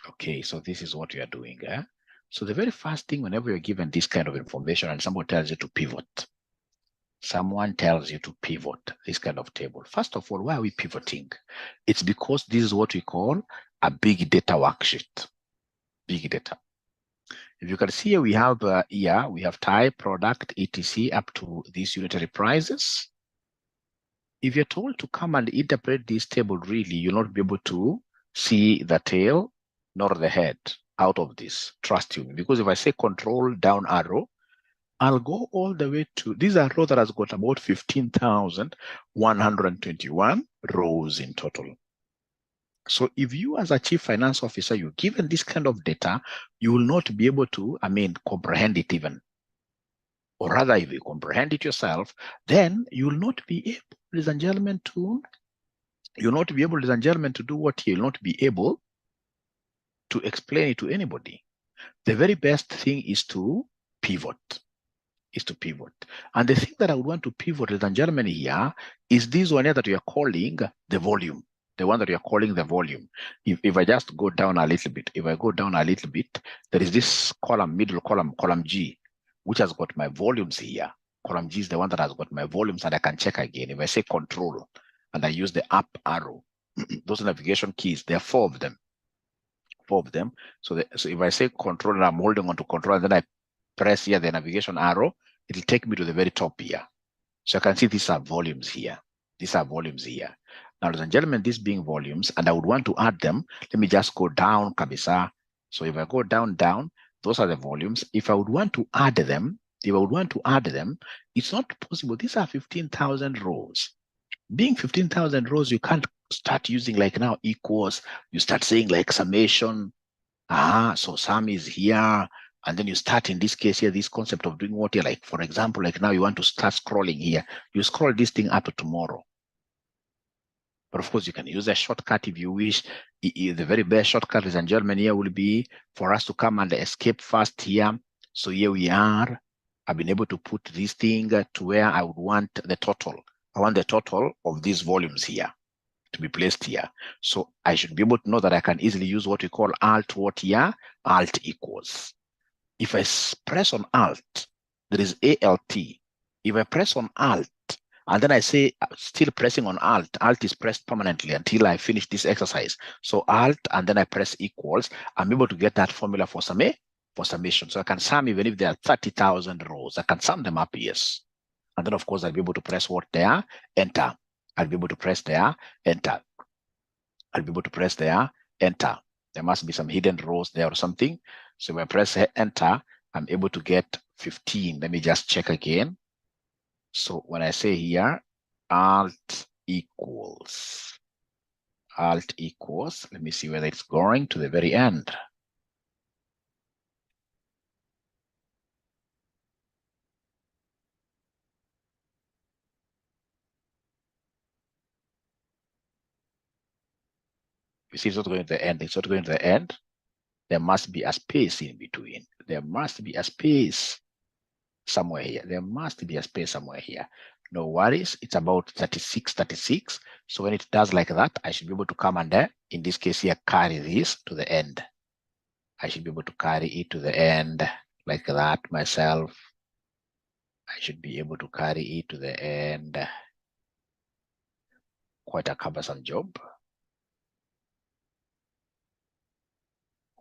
Okay, so this is what we are doing. So the very first thing, whenever you're given this kind of information and someone tells you to pivot, this kind of table. First of all, why are we pivoting? It's because this is what we call a big data worksheet. Big data. If you can see here, we have we have type, product, etc. up to these unitary prices. If you're told to come and interpret this table, really, you'll not be able to see the tail nor the head out of this. Trust you, because if I say control down arrow, I'll go all the way to this arrow that has got about 15,121 rows in total. So if you as a chief finance officer, you're given this kind of data, you will not be able to, comprehend it even. Or rather, if you comprehend it yourself, then you will not be able, ladies and gentlemen, to do what you'll not be able to explain it to anybody. The very best thing is to pivot. And the thing that I would want to pivot, ladies and gentlemen, here is this one here that we are calling the volume. The one that we are calling the volume. If I just go down a little bit, there is this column, middle column, column G, which has got my volumes here. Column G is the one that has got my volumes, and I can check again. If I say control and I use the up arrow, those navigation keys, there are four of them. So if I say control and I'm holding on to control, and then I press here the navigation arrow, it'll take me to the very top here. So I can see these are volumes here. Now, ladies and gentlemen, these being volumes, and I would want to add them. Let me just go down, kabisa. So if I go down, those are the volumes. If I would want to add them, it's not possible. These are 15,000 rows. Being 15,000 rows, you can't start using like now equals. You start saying like summation. So sum is here. And then you start, in this case here, this concept of doing what you're like, for example, like now you want to start scrolling here. You scroll this thing up to tomorrow. But of course, you can use a shortcut if you wish. The very best shortcut, ladies and gentlemen, here will be for us to come and escape first here. So here we are. I've been able to put this thing to where I would want the total. I want the total of these volumes here to be placed here. So I should be able to know that I can easily use what we call alt equals. If I press on alt, there is ALT. If I press on alt, and then I say still pressing on alt is pressed permanently until I finish this exercise. So alt, and then I press equals, I'm able to get that formula for summation. So I can sum even if there are 30,000 rows. I can sum them up, yes. And then of course I'll be able to press what there? Enter. I'll be able to press there, enter. There must be some hidden rows there or something. So when I press enter, I'm able to get 15. Let me just check again. So when I say here, alt equals, let me see whether it's going to the very end. You see, it's not going to the end. It's not going to the end. There must be a space in between. There must be a space somewhere here. No worries. It's about 36. So when it does like that, I should be able to come and, in this case here, carry this to the end. I should be able to carry it to the end like that myself. I should be able to carry it to the end. Quite a cumbersome job.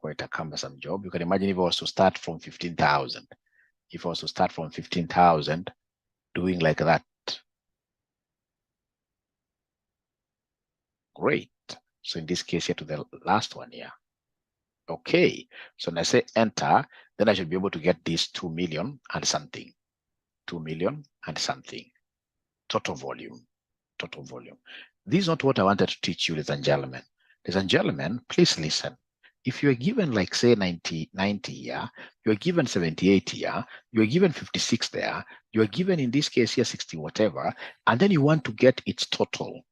You can imagine if I was to start from 15,000. Doing like that. Great. So in this case here to the last one here. Okay. So when I say enter, then I should be able to get this 2 million and something. Total volume. This is not what I wanted to teach you, ladies and gentlemen. Ladies and gentlemen, please listen. If you're given like say 90 here, you're given 78 here, you're given 56 there, you're given in this case here 60 whatever, and then you want to get its total.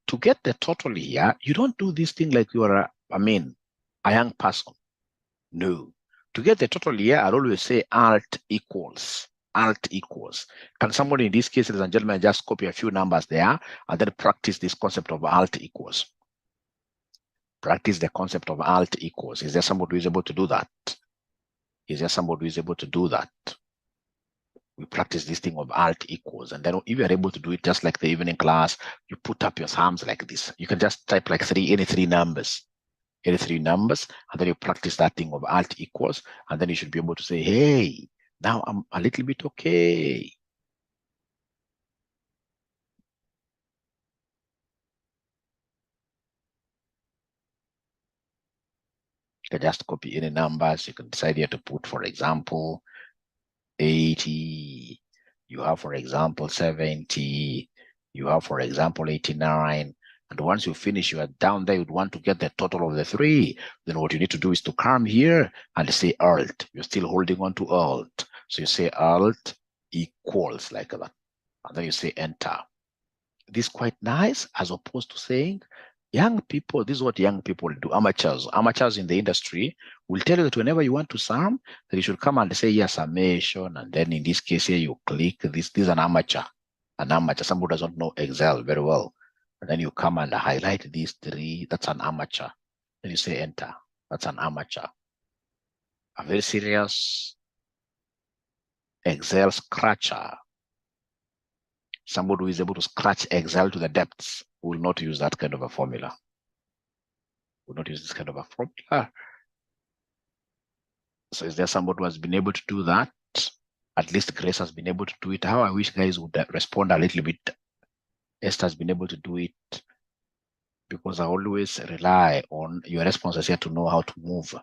To get the total here, you don't do this thing like you are a young person. No. To get the total here, I'll always say alt equals. Can somebody in this case, ladies and gentlemen, just copy a few numbers there and then practice this concept of alt equals? Practice the concept of alt equals. Is there somebody who is able to do that? Is there somebody who is able to do that? We practice this thing of alt equals, and then if you are able to do it just like the evening class, you put up your thumbs like this. You can just type like any three numbers, and then you practice that thing of alt equals, and then you should be able to say, hey, now I'm a little bit okay. You can just copy any numbers. You can decide here to put, for example, 80. You have, for example, 70. You have, for example, 89. And once you finish, you are down there, you'd want to get the total of the three. Then what you need to do is to come here and say alt. You're still holding on to alt. So you say alt equals like that. And then you say enter. This is quite nice, as opposed to saying, young people, this is what young people do, amateurs in the industry will tell you that whenever you want to sum, that you should come and say, yes, summation, and then in this case here, you click this. This is an amateur, somebody who doesn't know Excel very well. And then you come and highlight these three, that's an amateur. Then you say enter, that's an amateur. A very serious Excel scratcher, somebody who is able to scratch Excel to the depths, will not use that kind of a formula. Will not use this kind of a formula. So is there somebody who has been able to do that? At least Grace has been able to do it. How I wish guys would respond a little bit. Esther has been able to do it, because I always rely on your responses here to know how to move.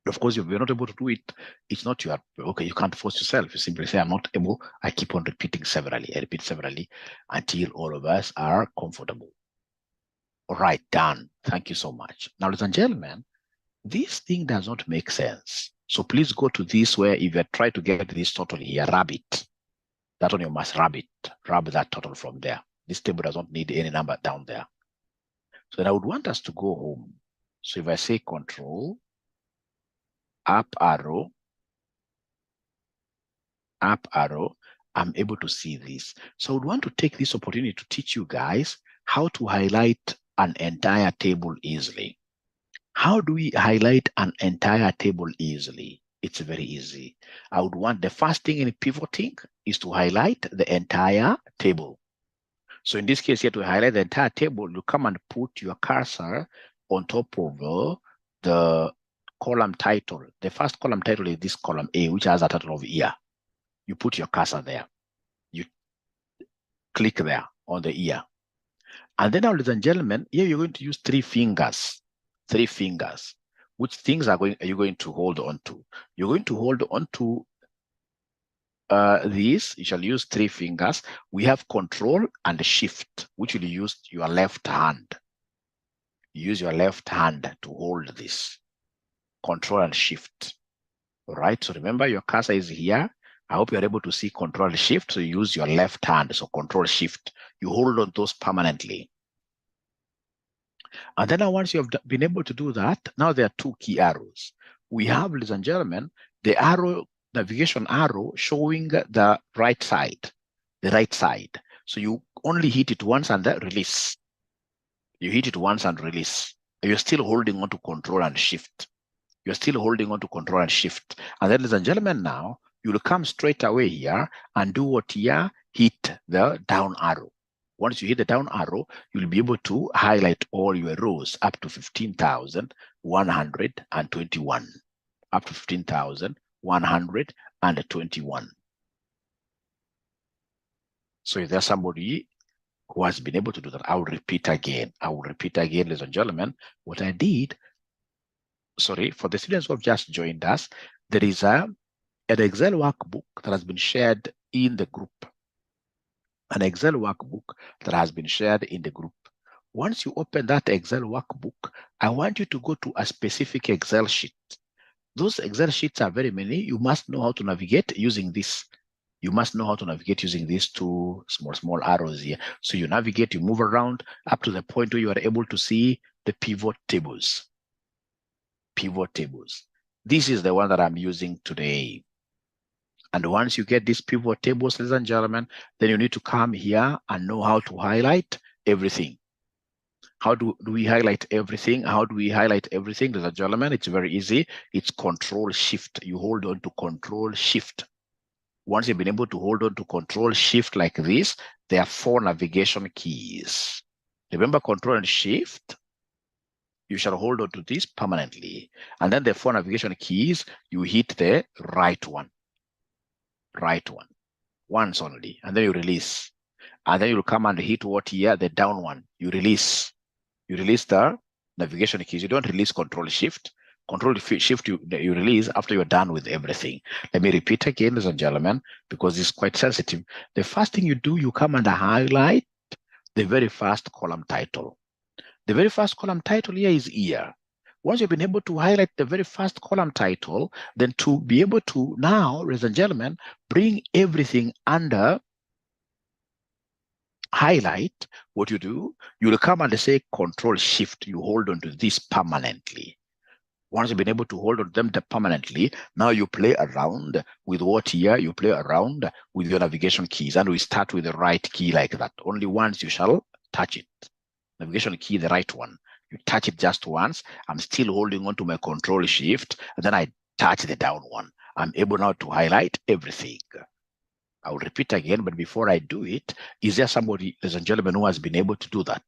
Of course, if you're not able to do it, it's not your, okay, you can't force yourself. You simply say, I'm not able. I keep on repeating severally. I repeat severally until all of us are comfortable. All right, done. Thank you so much. Now, ladies and gentlemen, this thing does not make sense. So please go to this where if you try to get this total here, rub it. That one you must rub it. Rub that total from there. This table does not need any number down there. So then I would want us to go home. So if I say control, up arrow, I'm able to see this. So I would want to take this opportunity to teach you guys how to highlight an entire table easily. How do we highlight an entire table easily? It's very easy. I would want the first thing in pivoting is to highlight the entire table. So in this case here, to highlight the entire table, you come and put your cursor on top of the column title. The first column title is this column A, which has a title of year. You put your cursor there. You click there on the year. And then now, ladies and gentlemen, here you're going to use three fingers. Which things are you going to hold on to? You're going to hold on to this. You shall use three fingers. We have control and shift, which will use your left hand. Use your left hand to hold this. Control and shift. All right. So remember, your cursor is here. I hope you're able to see control and shift. So you use your left hand. So control shift. You hold on those permanently. And then once you have been able to do that, now there are two key arrows. We have, ladies and gentlemen, the arrow, navigation arrow showing the right side, So you only hit it once and then release. You hit it once and release. You're still holding on to control and shift. You're still holding on to control and shift. And then, ladies and gentlemen, now you'll come straight away here and do what here? Hit the down arrow. Once you hit the down arrow, you'll be able to highlight all your rows up to 15,121. Up to 15,121. So if there's somebody who has been able to do that, I will repeat again. Ladies and gentlemen, what I did. Sorry, for the students who have just joined us, there is an Excel workbook that has been shared in the group. An Excel workbook that has been shared in the group. Once you open that Excel workbook, I want you to go to a specific Excel sheet. Those Excel sheets are very many. You must know how to navigate using this. You must know how to navigate using these two small arrows here. So you navigate, you move around up to the point where you are able to see the pivot tables. This is the one that I'm using today. And once you get these pivot tables, ladies and gentlemen, then you need to come here and know how to highlight everything. How do we highlight everything? How do we highlight everything? Ladies and gentlemen, it's very easy. It's Control Shift. You hold on to Control Shift. Once you've been able to hold on to Control Shift like this, there are 4 navigation keys. Remember Control and Shift? You shall hold on to this permanently. And then the 4 navigation keys, you hit the right one. Right one. Once only. And then you release. And then you'll come and hit what here? The down one. You release. You release the navigation keys. You don't release Control Shift. Control Shift you release after you're done with everything. Let me repeat again, ladies and gentlemen, because it's quite sensitive. The first thing you do, you come and highlight the very first column title. The very first column title here is year. Once you've been able to highlight the very first column title, then to be able to now, ladies and gentlemen, bring everything under highlight, what you do, you'll come and say Control Shift. You hold on to this permanently. Once you've been able to hold on to them permanently, now you play around with what here? You play around with your navigation keys, and we start with the right key like that. Only once you shall touch it. Navigation key, the right one. You touch it just once. I'm still holding on to my Control Shift, and then I touch the down one. I'm able now to highlight everything. I will repeat again, but before I do it, is there somebody, ladies and gentlemen, who has been able to do that?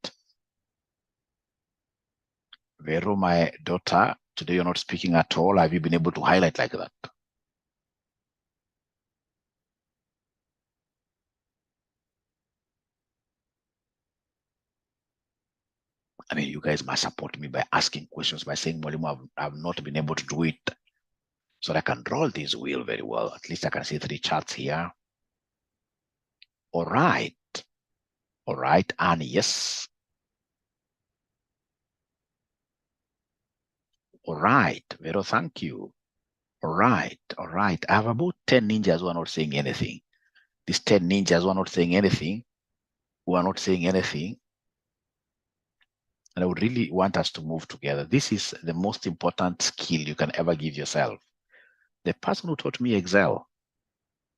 Vero, my daughter, today you're not speaking at all. Have you been able to highlight like that? I mean, you guys must support me by asking questions, by saying, Mwalimu, I've not been able to do it. So I can draw this wheel very well. At least I can see 3 charts here. All right. All right, and yes. All right, Vero, thank you. All right, all right. I have about 10 ninjas who are not saying anything. These 10 ninjas who are not saying anything, And I would really want us to move together. This is the most important skill you can ever give yourself. The person who taught me Excel,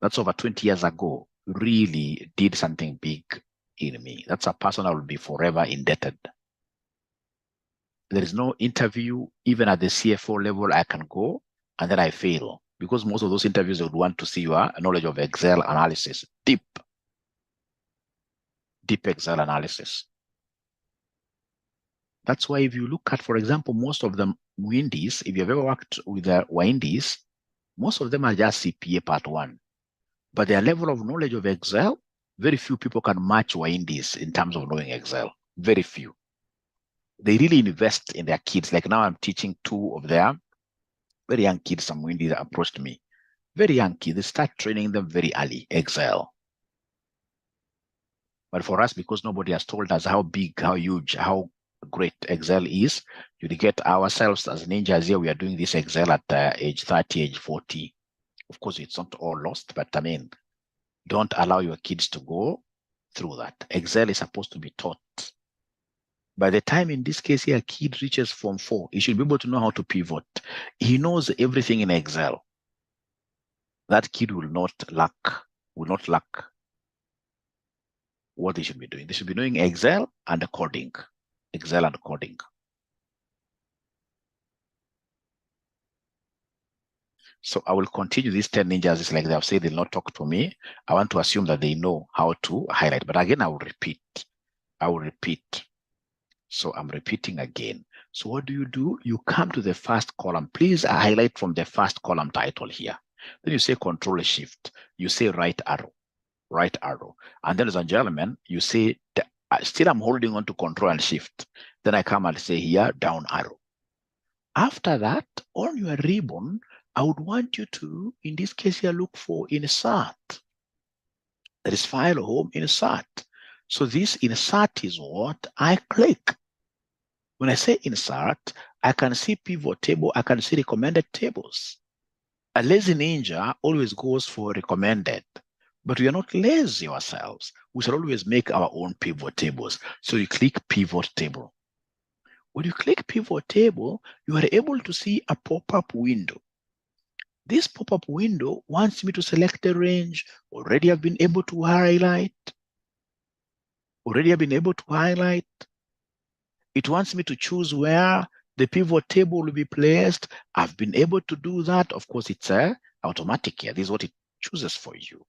that's over 20 years ago, really did something big in me. That's a person I will be forever indebted. There is no interview, even at the CFO level, I can go and then I fail, because most of those interviews would want to see your knowledge of Excel analysis, deep Excel analysis. That's why if you look at, for example, most of the Windies, if you've ever worked with the Windies, most of them are just CPA Part 1. But their level of knowledge of Excel, very few people can match Windies in terms of knowing Excel. Very few. They really invest in their kids. Like now I'm teaching 2 of their very young kids. Some Windies approached me. Very young kids. They start training them very early, Excel. But for us, because nobody has told us how big, how huge, how great Excel is, you get ourselves as ninjas here. We are doing this Excel at age 30, age 40. Of course, it's not all lost, but I mean, don't allow your kids to go through that. Excel is supposed to be taught. By the time, in this case here, a kid reaches Form 4, he should be able to know how to pivot. He knows everything in Excel. That kid will not lack what they should be doing. They should be doing Excel and coding. Excel and coding. So I will continue these 10 ninjas. It's like they have said they'll not talk to me. I want to assume that they know how to highlight. But again, I will repeat. So I'm repeating again. So what do? You come to the first column. Please highlight from the first column title here. Then you say Control Shift. You say right arrow. And then, ladies and gentlemen, you say, still I'm holding on to Control and Shift. Then I come and say here, down arrow. After that, on your ribbon, I would want you to, in this case here, look for Insert. That is File, Home, Insert. So this Insert is what I click. When I say Insert, I can see pivot table, I can see recommended tables. A lazy ninja always goes for recommended, but we are not lazy ourselves. We shall always make our own pivot tables. So you click Pivot Table. When you click Pivot Table, you are able to see a pop-up window. This pop-up window wants me to select the range. Already I've been able to highlight. It wants me to choose where the pivot table will be placed. I've been able to do that. Of course, it's automatic here. This is what it chooses for you.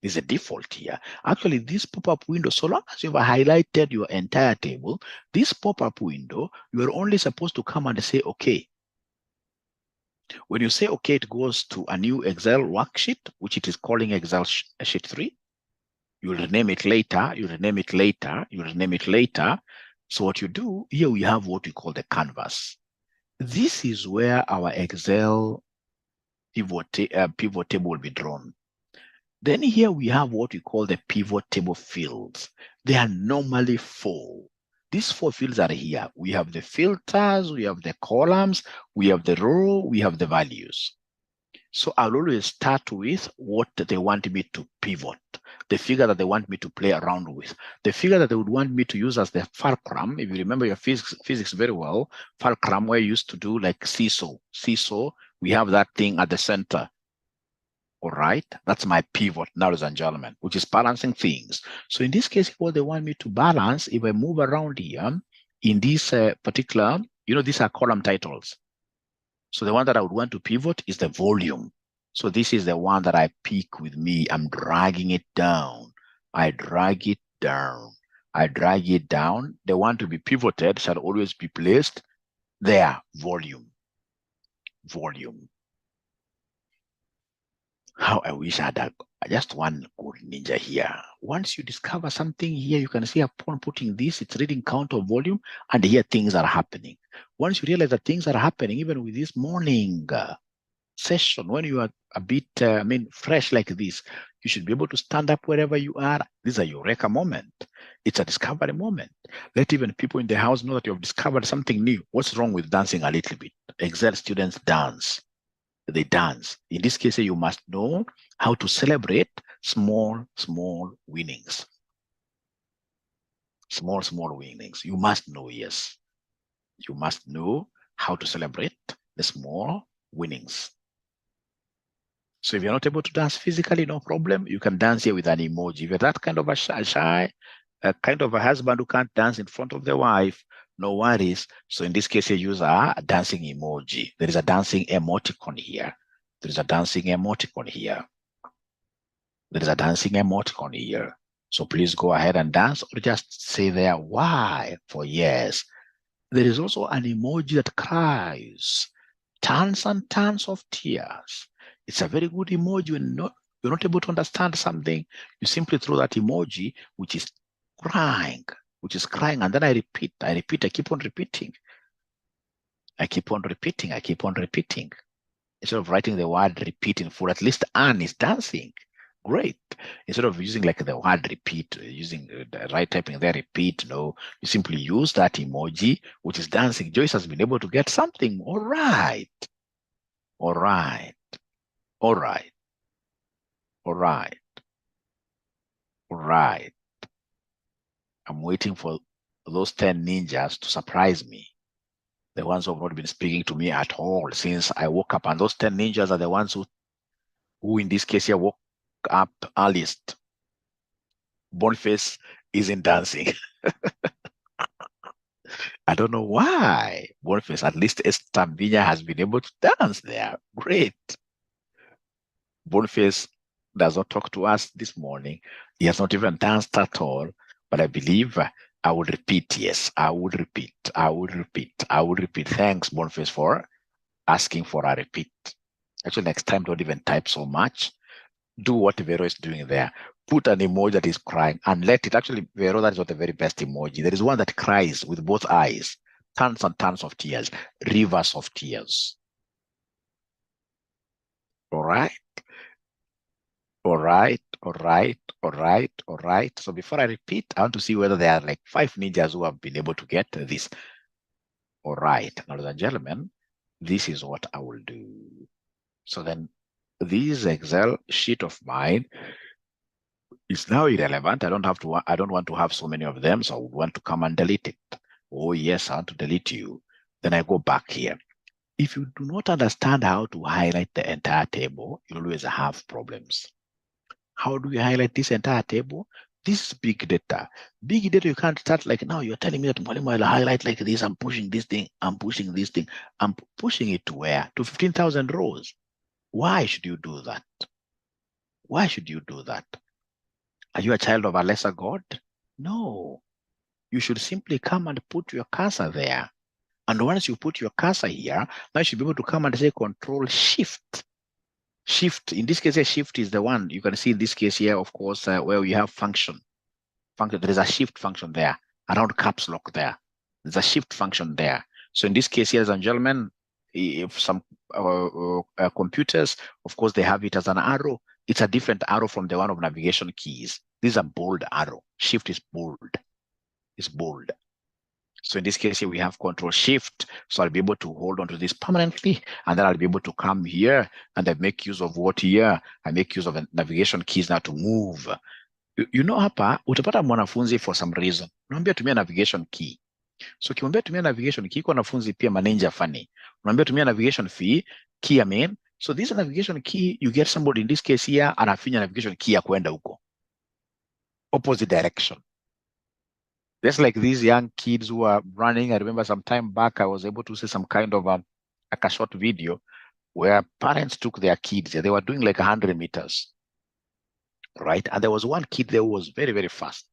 This is a default here. Actually, this pop-up window, so long as you've highlighted your entire table, this pop-up window, you are only supposed to come and say, okay. When you say okay, it goes to a new Excel worksheet, which it is calling Excel sheet 3. You'll rename it later, you'll rename it later, you'll rename it later. So what you do, here we have what we call the canvas. This is where our Excel pivot table will be drawn. Then here we have what we call the pivot table fields. They are normally 4. These 4 fields are here. We have the filters, we have the columns, we have the row, we have the values. So I'll always start with what they want me to pivot, the figure that they want me to play around with, the figure that they would want me to use as the fulcrum. If you remember your physics very well, fulcrum, where you used to do like seesaw. Seesaw, we have that thing at the center. All right, that's my pivot, ladies and gentlemen, which is balancing things. So in this case, what they want me to balance, if I move around here, in this particular, these are column titles. So the one that I would want to pivot is the volume. So this is the one that I pick with me. I'm dragging it down. I drag it down. I drag it down. The one to be pivoted shall always be placed there. Volume. Volume. How I wish I had just one good ninja here. Once you discover something here, you can see upon putting this, it's reading count of volume, and here things are happening. Once you realize that things are happening, even with this morning session, when you are a bit, fresh like this, you should be able to stand up wherever you are. This is a eureka moment. It's a discovery moment. Let even people in the house know that you have discovered something new. What's wrong with dancing a little bit? Excel students dance. They dance. In this case, you must know how to celebrate small winnings. Small winnings. You must know, yes. You must know how to celebrate the small winnings. So if you're not able to dance physically, no problem. You can dance here with an emoji. If you're that kind of a shy kind of a husband who can't dance in front of the wife, no worries. So in this case, you use a dancing emoji. There is a dancing emoticon here. There is a dancing emoticon here. There is a dancing emoticon here. So please go ahead and dance, or just say there, why, for yes. There is also an emoji that cries, tons and tons of tears. It's a very good emoji. When you're not able to understand something, you simply throw that emoji, which is crying, and then I repeat, I keep on repeating. I keep on repeating. Instead of writing the word repeat in full, at least Anne is dancing. Great. Instead of using like the word repeat, using the right typing there, repeat, no, you simply use that emoji, which is dancing. Joyce has been able to get something. All right. All right. All right. All right. All right. I'm waiting for those 10 ninjas to surprise me. The ones who have not been speaking to me at all since I woke up. And those 10 ninjas are the ones who in this case here woke up earliest. Boniface isn't dancing. I don't know why. Boniface, at least Estavinia has been able to dance there. Great. Boniface does not talk to us this morning. He has not even danced at all. But I believe I would repeat. Yes, I would repeat. Thanks, Boniface, for asking for a repeat. Actually, next time, don't even type so much. Do what Vero is doing there. Put an emoji that is crying and let it. Actually, Vero, that is not the very best emoji. There is one that cries with both eyes. Tons and tons of tears. Rivers of tears. All right. All right. So before I repeat, I want to see whether there are like 5 ninjas who have been able to get this. All right, ladies and gentlemen, this is what I will do. So then this Excel sheet of mine is now irrelevant. I don't want to have so many of them, so I would want to come and delete it. Oh yes, I want to delete you. Then I go back here. If you do not understand how to highlight the entire table, you'll always have problems. How do you highlight this entire table? This is big data. Big data, you can't start like, now you're telling me that Mwalimu, I'll highlight like this, I'm pushing this thing, I'm pushing this thing. I'm pushing it to where? To 15,000 rows. Why should you do that? Why should you do that? Are you a child of a lesser God? No. You should simply come and put your cursor there. And once you put your cursor here, now you should be able to come and say Control Shift. Shift, in this case, shift is the one you can see in this case here, of course, where we have function. There is a shift function there around caps lock there. There's a shift function there. So in this case, here, ladies and gentlemen, if some computers, of course, they have it as an arrow. It's a different arrow from the one of navigation keys. This is a bold arrow. Shift is bold. It's bold. So in this case here, we have Control Shift. So I'll be able to hold on to this permanently, and then I'll be able to come here and I make use of what here? I make use of the navigation keys now to move. You know hapa, utapata mwanafunzi for some reason. Unaambia tumia navigation key. So ukimwambia tumia navigation key, kwa wanafunzi pia manager funny. Unaambia tumia navigation key, I mean. So this navigation key, you get somebody in this case here, anafinya navigation key ya kwenda huko. Opposite direction. Just like these young kids who are running. I remember some time back, I was able to see some kind of like a short video where parents took their kids. They were doing like 100 meters, right? And there was one kid there who was very, very fast.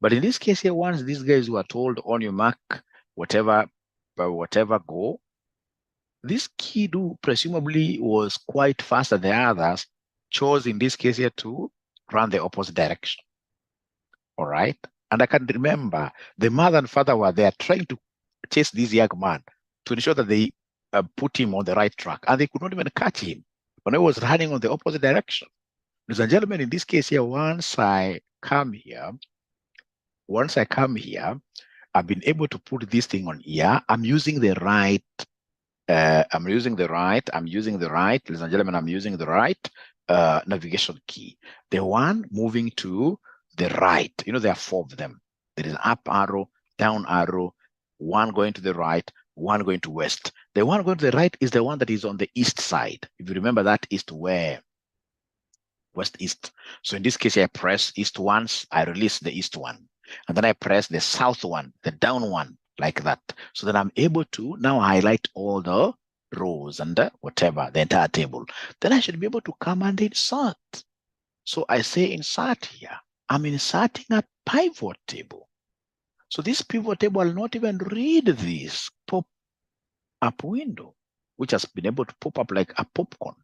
But in this case here, once these guys were told on your mark, whatever, go, this kid who presumably was quite faster than the others chose in this case here to run the opposite direction. All right. And I can remember the mother and father were there trying to chase this young man to ensure that they put him on the right track. And they could not even catch him when he was running on the opposite direction. Ladies and gentlemen, in this case here, once I come here, I've been able to put this thing on here. I'm using the right, ladies and gentlemen, I'm using the right navigation key. The one moving to the right, you know, there are 4 of them. There is up arrow, down arrow, one going to the right, one going to west. The one going to the right is the one that is on the east side. If you remember, that east where? West east. So in this case, I press east once, I release the east one. And then I press the south one, the down one, like that. So that I'm able to now highlight all the rows and the entire table. Then I should be able to come and insert. So I say insert here. I'm inserting a pivot table. So this pivot table will not even read this pop-up window, which has been able to pop up like a popcorn,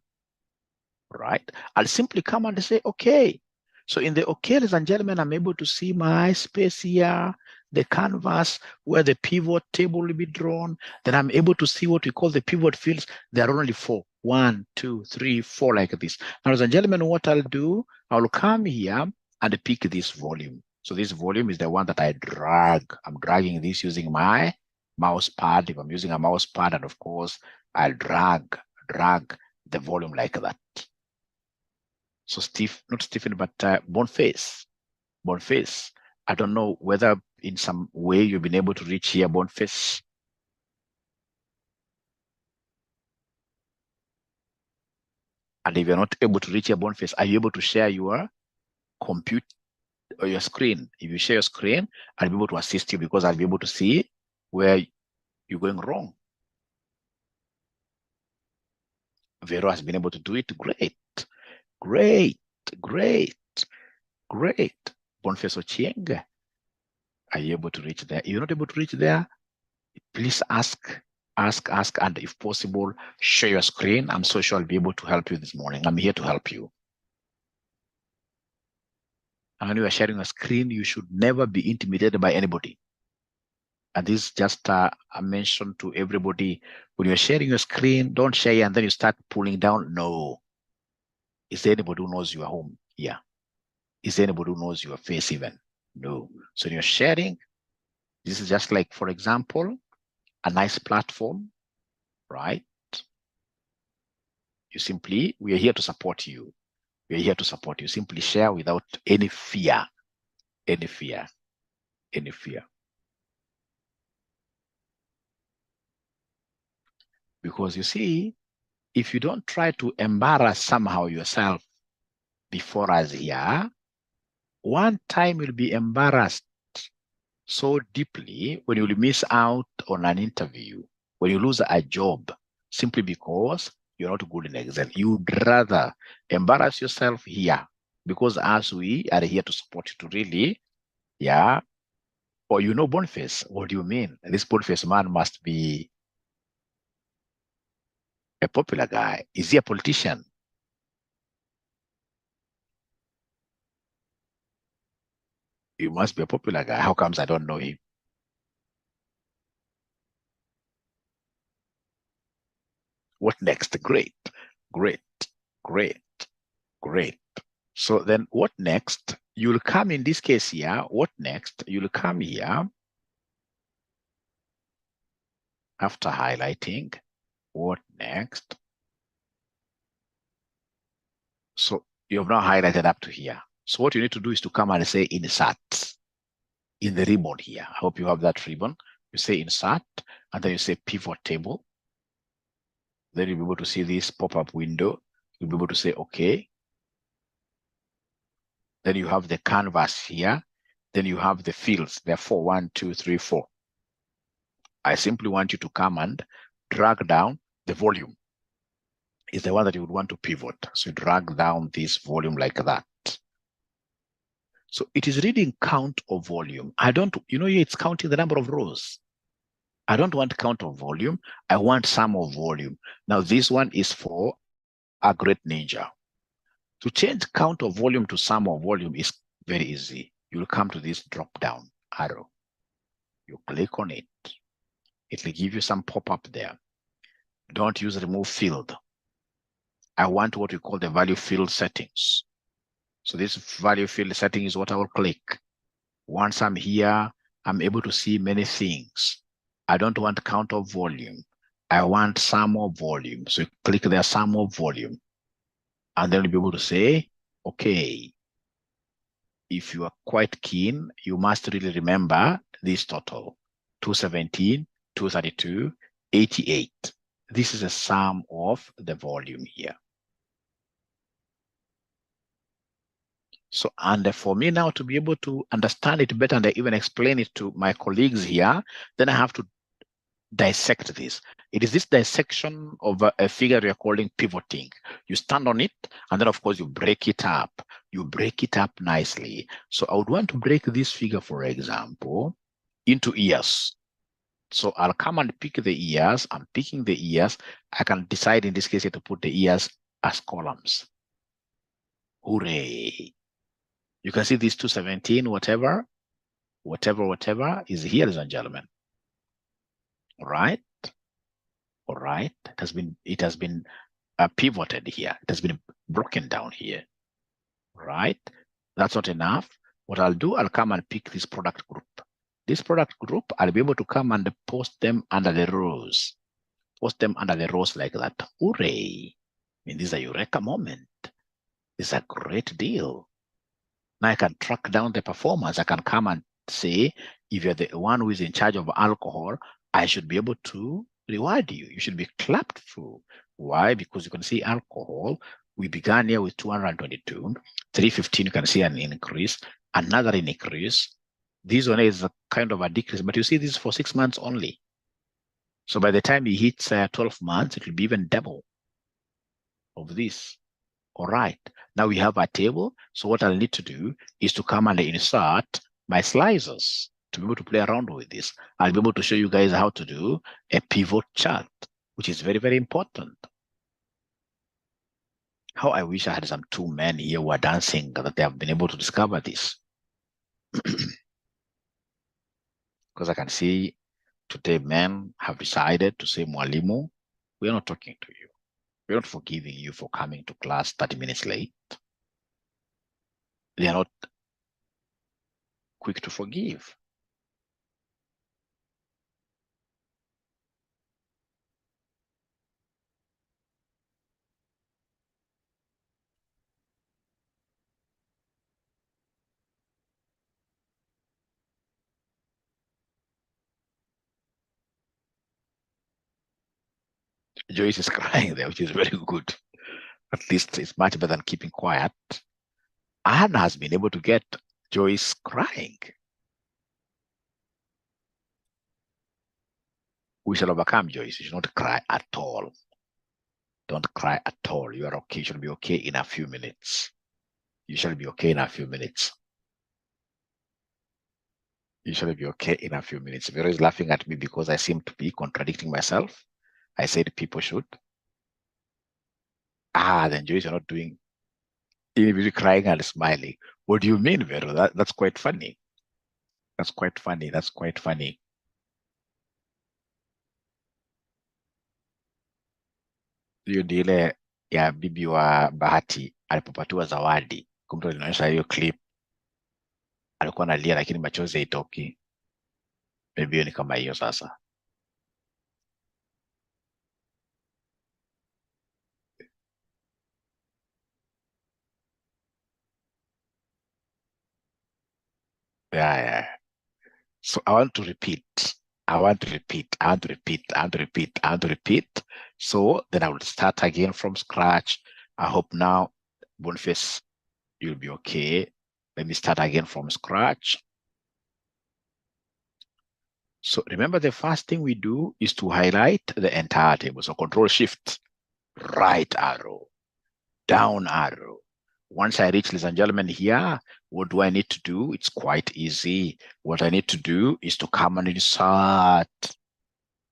right? I'll simply come and say, okay. So in the okay, ladies and gentlemen, I'm able to see my space here, the canvas where the pivot table will be drawn. Then I'm able to see what we call the pivot fields. There are only 4. 1, 2, 3, 4 like this. Now, ladies and gentlemen, what I'll do, I'll come here and pick this volume. So this volume is the one that I drag. I'm dragging this using my mouse pad. If I'm using a mouse pad, and of course, I'll drag the volume like that. So not Stephen, but Boniface. I don't know whether in some way you've been able to reach here, Boniface. And if you're not able to reach your Boniface, are you able to share your computer or your screen? If you share your screen, I'll be able to assist you because I'll be able to see where you're going wrong. Vero has been able to do it. Great. Boniface Ochieng, are you able to reach there? If you're not able to reach there, please ask, and if possible, share your screen. I'm so sure I'll be able to help you this morning. I'm here to help you. And when you are sharing a screen, you should never be intimidated by anybody. And this is just a mention to everybody. When you're sharing your screen, don't share and then you start pulling down. No. Is there anybody who knows you are home? Yeah. Is there anybody who knows your face even? No. So when you're sharing, this is just like, for example, a nice platform, right? We are here to support you. We are here to support you. Simply share without any fear. Because you see, if you don't try to embarrass somehow yourself before us here, One time you'll be embarrassed so deeply when you miss out on an interview, when you lose a job, simply because you're not good in Excel. You'd rather embarrass yourself here, because as we are here to support you to really, yeah. Or you know Boniface, what do you mean? This Boniface man must be a popular guy. Is he a politician? He must be a popular guy. How comes I don't know him? What next? Great, great, great, great. So then what next? You'll come in this case here. What next? You'll come here after highlighting. What next? So you have now highlighted up to here. So what you need to do is to come and say insert in the ribbon here. I hope you have that ribbon. You say insert, and then you say pivot table. Then you'll be able to see this pop-up window. You'll be able to say okay. Then you have the canvas here. Then you have the fields. There are 4, 1, 2, 3, 4. I simply want you to come and drag down the volume. Is the one that you would want to pivot. So you drag down this volume like that. So it is reading count of volume. I don't, it's counting the number of rows. I don't want count of volume. I want sum of volume. Now this one is for a great ninja. To change count of volume to sum of volume is very easy. You'll come to this drop down arrow. You click on it. It will give you some pop-up there. Don't use remove field. I want what we call the value field settings. So this value field setting is what I will click. Once I'm here, I'm able to see many things. I don't want count of volume. I want sum of volume. So you click there, sum of volume. And then you'll be able to say, okay, if you are quite keen, you must really remember this total, 217, 232, 88. This is a sum of the volume here. So, and for me now to be able to understand it better and even explain it to my colleagues here, then I have to dissect this. It is this dissection of a figure you're calling pivoting. You stand on it, and then of course you break it up. You break it up nicely. So I would want to break this figure, for example, into years. So I'll come and pick the years. I'm picking the years. I can decide in this case to put the years as columns. Hooray. You can see this 217, whatever is here, ladies and gentlemen. All right. All right. It has been pivoted here. It has been broken down here. All right. That's not enough. What I'll do, I'll come and pick this product group. This product group, I'll be able to come and post them under the rows. Post them under the rows like that. Hooray. I mean, this is a eureka moment. This is a great deal. Now I can track down the performance. I can come and say, if you're the one who is in charge of alcohol, I should be able to reward you. You should be clapped through. Why? Because you can see alcohol. We began here with 222, 315. You can see an increase, another increase. This one is a kind of a decrease, but you see this is for 6 months only. So by the time he hits 12 months, it will be even double of this. All right. Now we have a table. So what I'll need to do is to come and insert my slicers to be able to play around with this. I'll be able to show you guys how to do a pivot chart, which is very, very important. How I wish I had some 2 men here who are dancing that they have been able to discover this. Because I can see today men have decided to say, Mwalimu, we are not talking to you. We're not forgiving you for coming to class 30 minutes late. They are not quick to forgive. Joyce is crying there, which is very good. At least it's much better than keeping quiet. Anna has been able to get Joy is crying. We shall overcome, Joyce. You should not cry at all. Don't cry at all. You are okay. You shall be okay in a few minutes. You shall be okay in a few minutes. You shall be okay in a few minutes. Vero is laughing at me because I seem to be contradicting myself. I said people should. Then Joyce, you're not doing. You're crying and smiling. What do you mean, Vero? That's quite funny. That's quite funny. That's quite funny. Hiyo ndio ile ya bibi wa Bahati alipopatiwa zawadi. Kumbe linaonyesha hiyo clip, alikuwa analia lakini machozi haitoki. Maybe hiyo ni kama hiyo sasa. Yeah. So I want to repeat. I want to repeat. So then I will start again from scratch. I hope now, Boniface, you'll be okay. Let me start again from scratch. So remember, the first thing we do is to highlight the entire table. So Control Shift, right arrow, down arrow. Once I reach, ladies and gentlemen, here, what do I need to do? It's quite easy. What I need to do is to come and insert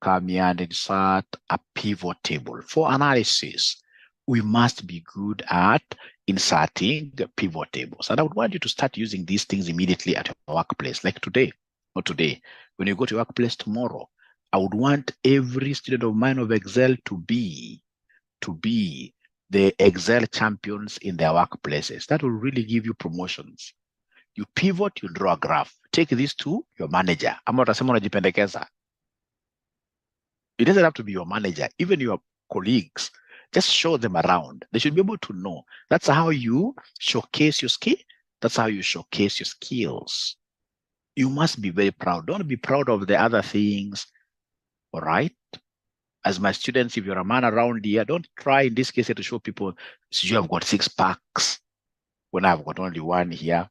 a pivot table. For analysis, we must be good at inserting the pivot tables. And I would want you to start using these things immediately at your workplace, like today, or today. When you go to your workplace tomorrow, I would want every student of mine of Excel to be the Excel champions in their workplaces. That will really give you promotions. You pivot, you draw a graph. Take this to your manager. Ama utasema unajipendekeza. It doesn't have to be your manager, even your colleagues. Just show them around. They should be able to know. That's how you showcase your skill. That's how you showcase your skills. You must be very proud. Don't be proud of the other things. All right? As my students, if you're a man around here, don't try in this case to show people, so you have got 6 packs when I've got only 1 here.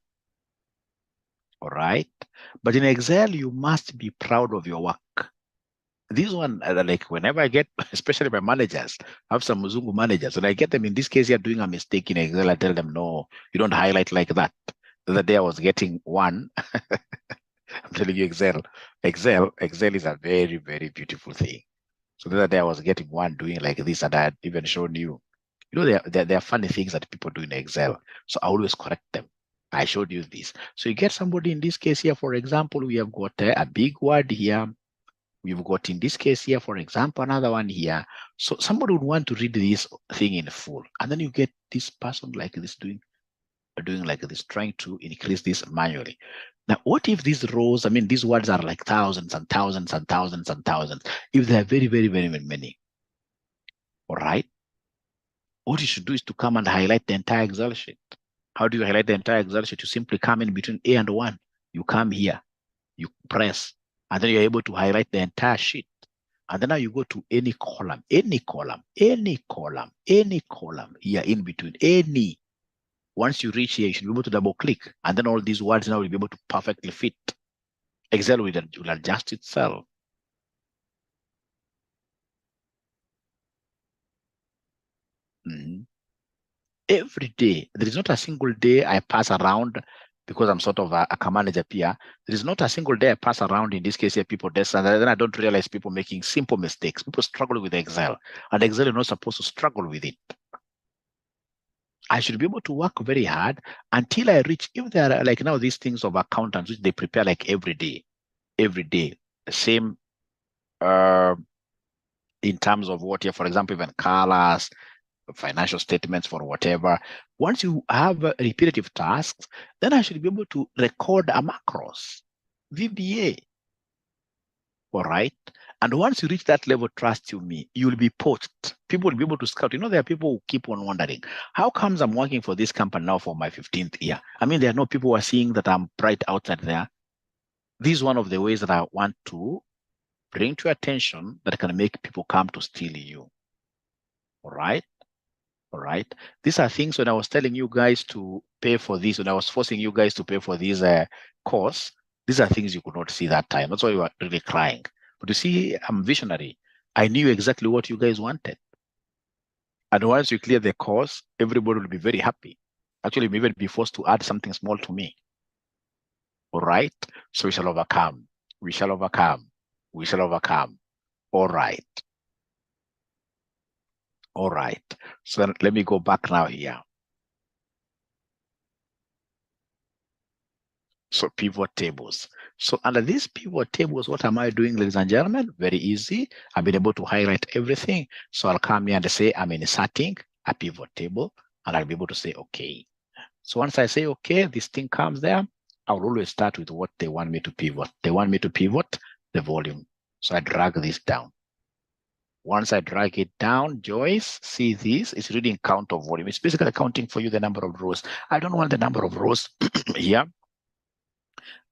All right? But in Excel, you must be proud of your work. This one, like whenever I get, especially my managers, I have some Muzungu managers, and I get them in this case here doing a mistake in Excel, I tell them, no, you don't highlight like that. The other day I was getting 1. I'm telling you, Excel is a very, very beautiful thing. So the other day I was getting 1 doing like this, and I had even shown you. You know, there are funny things that people do in Excel. So I always correct them. I showed you this. So you get somebody in this case here, for example, we have got a big word here. We've got in this case here, for example, another one here. So somebody would want to read this thing in full. And then you get this person like this doing like this, trying to increase this manually. Now, what if these rows, I mean, these words are like thousands and thousands and thousands and thousands, if they're very, very, very, very many? All right. What you should do is to come and highlight the entire Excel sheet. How do you highlight the entire Excel sheet? You simply come in between A and 1. You come here, you press, and then you're able to highlight the entire sheet. And then now you go to any column here in between, any. Once you reach here, you should be able to double click. And then all these words now will be able to perfectly fit. Excel will adjust itself. Every day, there is not a single day I pass around, because I'm sort of a manager here. There is not a single day I pass around, in this case here, people desk, and then I don't realize people making simple mistakes. People struggle with Excel, and Excel is not supposed to struggle with it. I should be able to work very hard until I reach, if there are like now these things of accountants, which they prepare like every day, the same in terms of what here, for example, even colors, financial statements for whatever. Once you have repetitive tasks, then I should be able to record a macros, VBA. All right. And once you reach that level, trust you me, you'll be poached. People will be able to scout. You know, there are people who keep on wondering, how comes I'm working for this company now for my 15th year? I mean, there are no people who are seeing that I'm bright outside there. This is one of the ways that I want to bring to your attention that can make people come to steal you. All right. All right. These are things when I was telling you guys to pay for this, when I was forcing you guys to pay for this course, these are things you could not see that time. That's why you were really crying. But you see, I'm visionary. I knew exactly what you guys wanted. And once you clear the course, everybody will be very happy. Actually, we may even be forced to add something small to me. All right. So we shall overcome. We shall overcome. We shall overcome. All right. All right. So let me go back now here. So pivot tables. So under these pivot tables, what am I doing, ladies and gentlemen? Very easy. I've been able to highlight everything. So I'll come here and say I'm inserting a pivot table, and I'll be able to say okay. So once I say okay, this thing comes there. I'll always start with what they want me to pivot. They want me to pivot the volume. So I drag this down. Once I drag it down, Joyce, see this, it's reading count of volume. It's basically counting for you the number of rows. I don't want the number of rows here.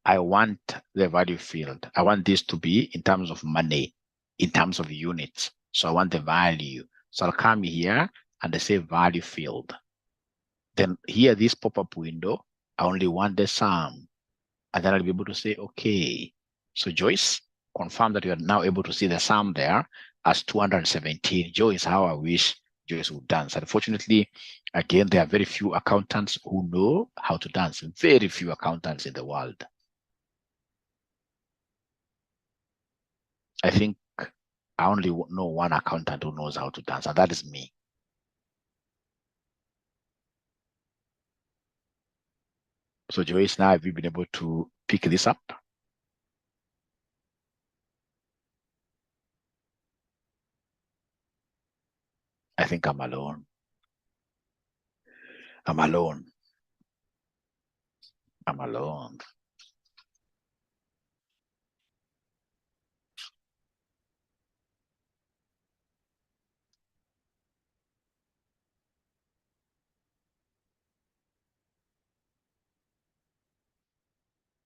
I want the value field. I want this to be in terms of money, in terms of units. So I want the value. So I'll come here and I say value field. Then here, this pop-up window, I only want the sum. And then I'll be able to say, okay. So Joyce, confirm that you are now able to see the sum there as 217. Joyce, how I wish Joyce would dance. Unfortunately, again, there are very few accountants who know how to dance. Very few accountants in the world. I think I only know one accountant who knows how to dance, and that is me. So Joyce, now have you been able to pick this up? I think I'm alone. I'm alone. I'm alone.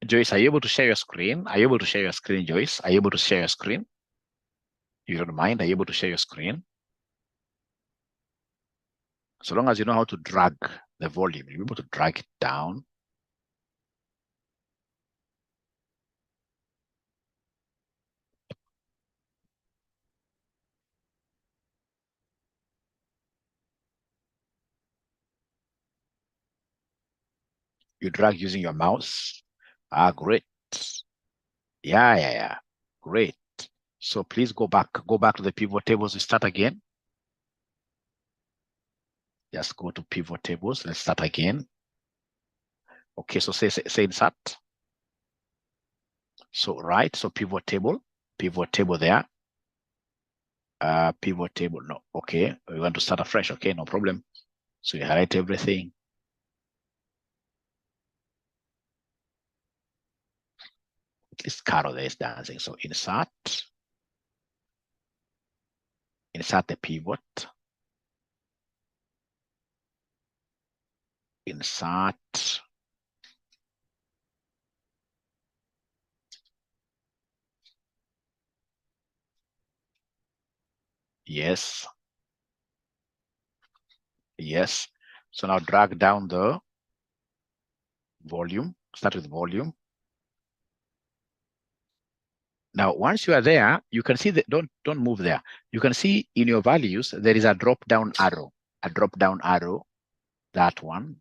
Joyce, are you able to share your screen? Are you able to share your screen, Joyce? Are you able to share your screen? You don't mind? Are you able to share your screen? So long as you know how to drag the volume, you're able to drag it down. You drag using your mouse. Ah, great. Yeah. Great. So please go back to the pivot tables. We start again. Just go to pivot tables. Let's start again. Okay, so say insert. So right, so pivot table there. Pivot table, no, okay. We want to start afresh, okay, no problem. So you highlight everything. At least Carol there is dancing. So insert the pivot. Insert. Yes. Yes. So now drag down the volume. Start with volume. Now, once you are there, you can see that don't move there. You can see in your values there is a drop down arrow. A drop down arrow. That one.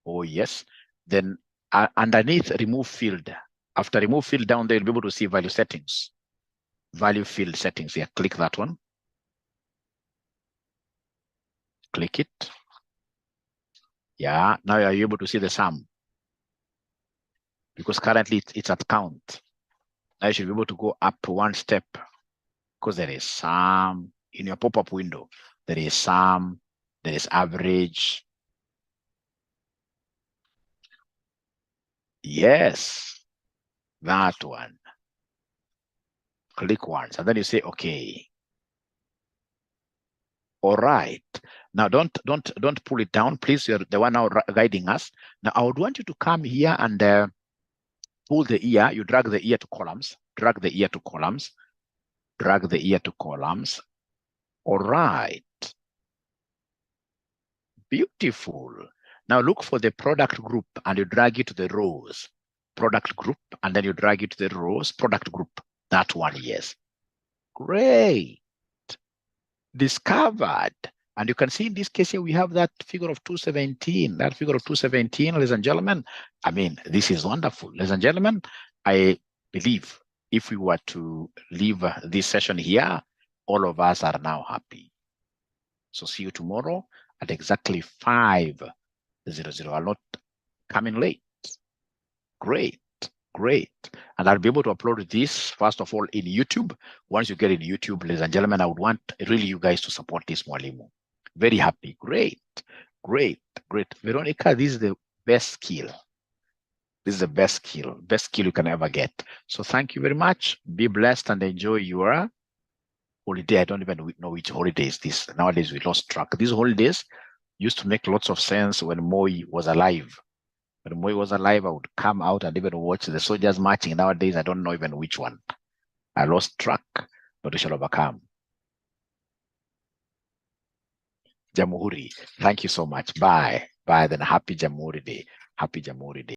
Oh yes. Then underneath remove field. After remove field down there, you'll be able to see value settings. Value field settings here. Click that one. Click it. Yeah, now you're able to see the sum. Because currently it's at count. Now you should be able to go up one step because there is sum in your pop-up window. There is sum, there is average. Yes, that one. Click once and then you say, okay. All right. Now don't pull it down, please. You're the one now guiding us. Now I would want you to come here and pull the ear. You drag the ear to columns. Drag the ear to columns. Drag the ear to columns. All right. Beautiful. Now look for the product group and you drag it to the rows. Product group, and then you drag it to the rows, product group. That one, yes. Great. Discovered. And you can see in this case here, we have that figure of 217. That figure of 217, ladies and gentlemen. I mean, this is wonderful. Ladies and gentlemen, I believe if we were to leave this session here, all of us are now happy. So see you tomorrow at exactly 5:00. I'll not come in late. Great, great. And I'll be able to upload this, first of all, in YouTube. Once you get in YouTube, ladies and gentlemen, I would want really you guys to support this Mwalimu. Very happy. Great, great, great. Veronica, this is the best skill. This is the best skill you can ever get. So thank you very much. Be blessed and enjoy your holiday. I don't even know which holiday is this. Nowadays, we lost track. These holidays used to make lots of sense when Moi was alive. When Moi was alive, I would come out and even watch the soldiers marching. Nowadays, I don't know even which one. I lost track, but we shall overcome. Jamhuri, thank you so much. Bye. Bye. Then happy Jamhuri Day. Happy Jamhuri Day.